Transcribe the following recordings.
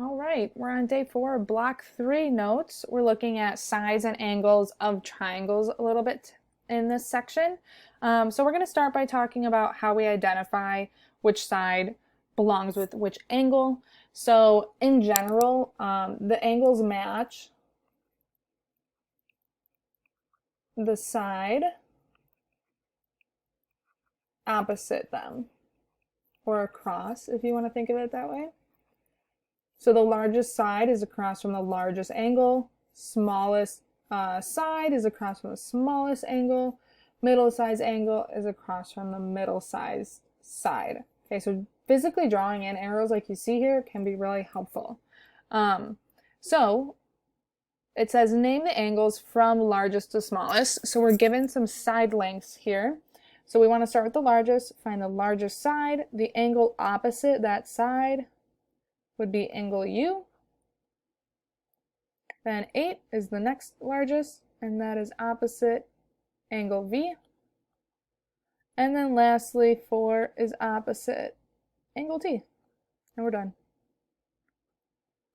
All right, we're on day 4 of block 3 notes. We're looking at sides and angles of triangles a little bit in this section. So we're going to start by talking about how we identify which side belongs with which angle. So in general, the angles match the side opposite them, or across if you want to think of it that way. So the largest side is across from the largest angle, smallest side is across from the smallest angle, middle size angle is across from the middle size side. Okay, so physically drawing in arrows like you see here can be really helpful. So it says name the angles from largest to smallest. So we're given some side lengths here. So we want to start with the largest, find the largest side, the angle opposite that side would be angle U. Then 8 is the next largest, and that is opposite angle V. And then lastly, 4 is opposite angle T. And we're done.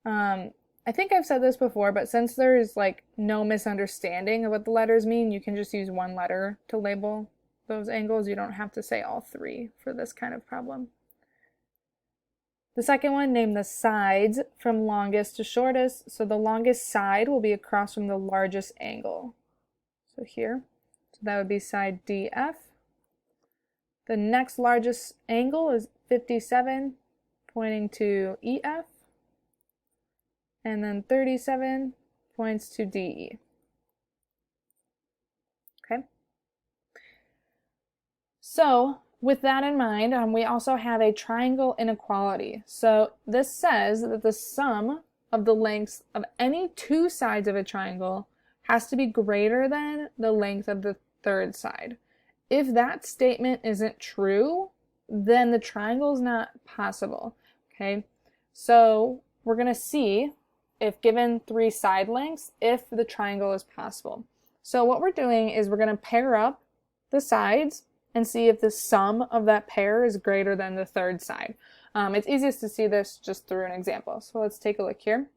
I think I've said this before, but since there is like no misunderstanding of what the letters mean, you can just use one letter to label those angles. You don't have to say all 3 for this kind of problem. The second one, name the sides from longest to shortest. So the longest side will be across from the largest angle. So here, so that would be side DF. The next largest angle is 57, pointing to EF. And then 37 points to DE. Okay. So with that in mind, we also have a triangle inequality. So this says that the sum of the lengths of any 2 sides of a triangle has to be greater than the length of the third side. If that statement isn't true, then the triangle is not possible. Okay, so we're going to see if given 3 side lengths, if the triangle is possible. So what we're doing is we're going to pair up the sides and see if the sum of that pair is greater than the third side. It's easiest to see this just through an example. So let's take a look here.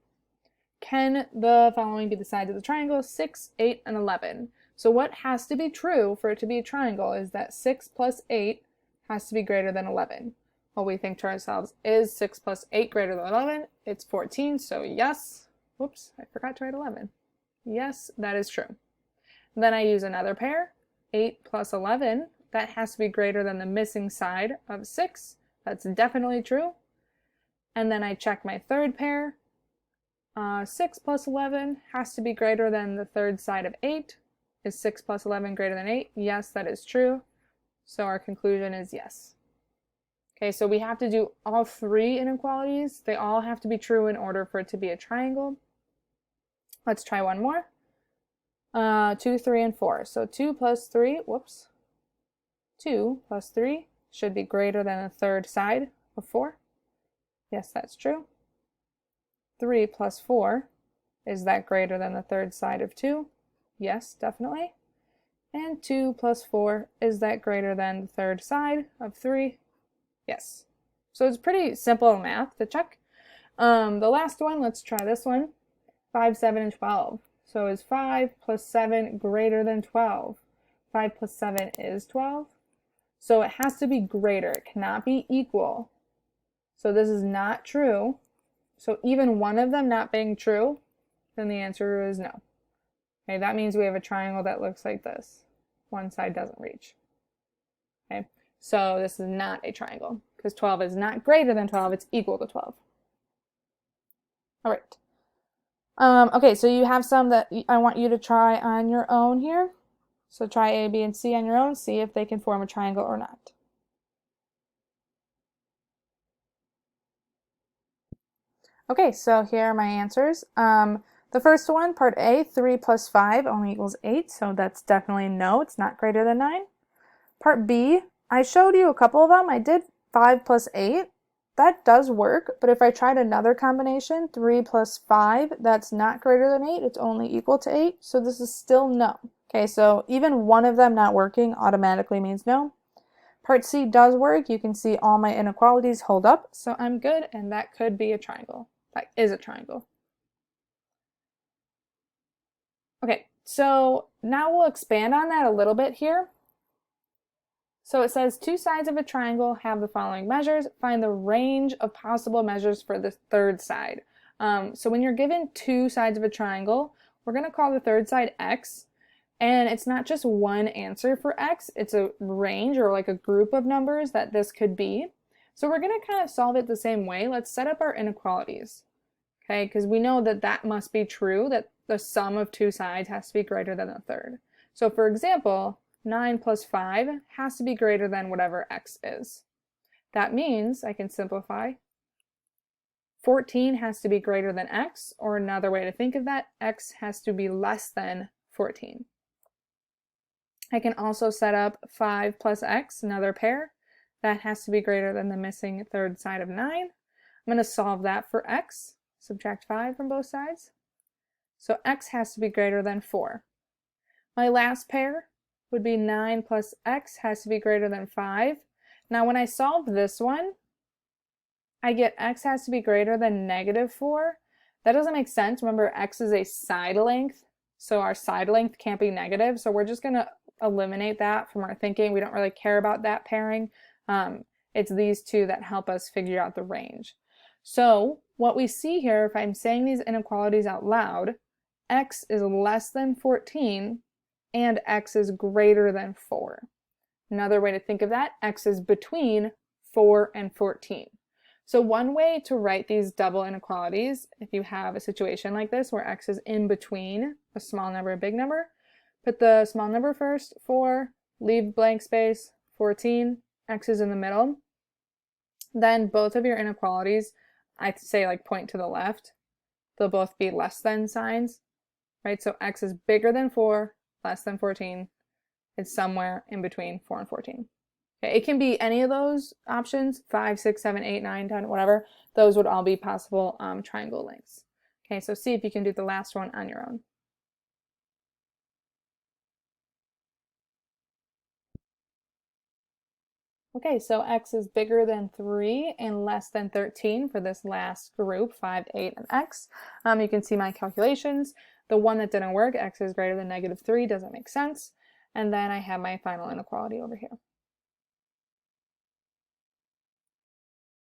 Can the following be the sides of the triangle? 6, 8, and 11. So what has to be true for it to be a triangle is that 6 plus 8 has to be greater than 11. Well, we think to ourselves, is 6 plus 8 greater than 11? It's 14, so yes. Whoops, I forgot to write 11. Yes, that is true. Then I use another pair, 8 plus 11. That has to be greater than the missing side of 6. That's definitely true. And then I check my third pair. 6 plus 11 has to be greater than the third side of 8. Is 6 plus 11 greater than 8? Yes, that is true. So our conclusion is yes. Okay, so we have to do all 3 inequalities. They all have to be true in order for it to be a triangle. Let's try one more. 2, 3, and 4. So 2 plus 3, whoops. 2 plus 3 should be greater than the third side of 4. Yes, that's true. 3 plus 4, is that greater than the third side of 2? Yes, definitely. And 2 plus 4, is that greater than the third side of 3? Yes. So it's pretty simple math to check. The last one, let's try this one. 5, 7, and 12. So is 5 plus 7 greater than 12? 5 plus 7 is 12. So it has to be greater. It cannot be equal. So this is not true. So even one of them not being true, then the answer is no. Okay, that means we have a triangle that looks like this. One side doesn't reach. Okay, so this is not a triangle because 12 is not greater than 12. It's equal to 12. All right. Okay, so you have some that I want you to try on your own here. So try A, B, and C on your own, see if they can form a triangle or not. Okay, so here are my answers. The first one, part A, 3 plus 5 only equals 8, so that's definitely no, it's not greater than 9. Part B, I showed you a couple of them. I did 5 plus 8. That does work, but if I tried another combination, 3 plus 5, that's not greater than 8, it's only equal to 8, so this is still no. Okay, so even one of them not working automatically means no. Part C does work. You can see all my inequalities hold up, so I'm good, and that could be a triangle. that is a triangle. Okay, so now we'll expand on that a little bit here. So it says two sides of a triangle have the following measures. Find the range of possible measures for the third side. So when you're given two sides of a triangle, we're going to call the third side x. And it's not just one answer for x, it's a range or like a group of numbers that this could be. So we're going to kind of solve it the same way. Let's set up our inequalities. Okay, because we know that that must be true, that the sum of two sides has to be greater than the third. So for example, 9 plus 5 has to be greater than whatever x is. That means I can simplify. 14 has to be greater than x, or another way to think of that, x has to be less than 14. I can also set up 5 plus x, another pair. That has to be greater than the missing third side of 9. I'm going to solve that for x. Subtract 5 from both sides. So x has to be greater than 4. My last pair would be 9 plus x has to be greater than 5. Now when I solve this one, I get x has to be greater than negative 4. That doesn't make sense. Remember, x is a side length, so our side length can't be negative. So we're just going to eliminate that from our thinking. We don't really care about that pairing. It's these two that help us figure out the range. So what we see here, if I'm saying these inequalities out loud, x is less than 14 and x is greater than 4. Another way to think of that, x is between 4 and 14. So one way to write these double inequalities, if you have a situation like this where x is in between a small number and a big number, put the small number first, 4, leave blank space, 14, x is in the middle. Then both of your inequalities, I'd say like point to the left. They'll both be less than signs, right? So x is bigger than 4, less than 14. It's somewhere in between 4 and 14. Okay, it can be any of those options, 5, 6, 7, 8, 9, 10, whatever. Those would all be possible triangle lengths. Okay, so see if you can do the last one on your own. Okay, so x is bigger than 3 and less than 13 for this last group, 5, 8, and x. You can see my calculations. The one that didn't work, x is greater than negative 3, doesn't make sense. And then I have my final inequality over here.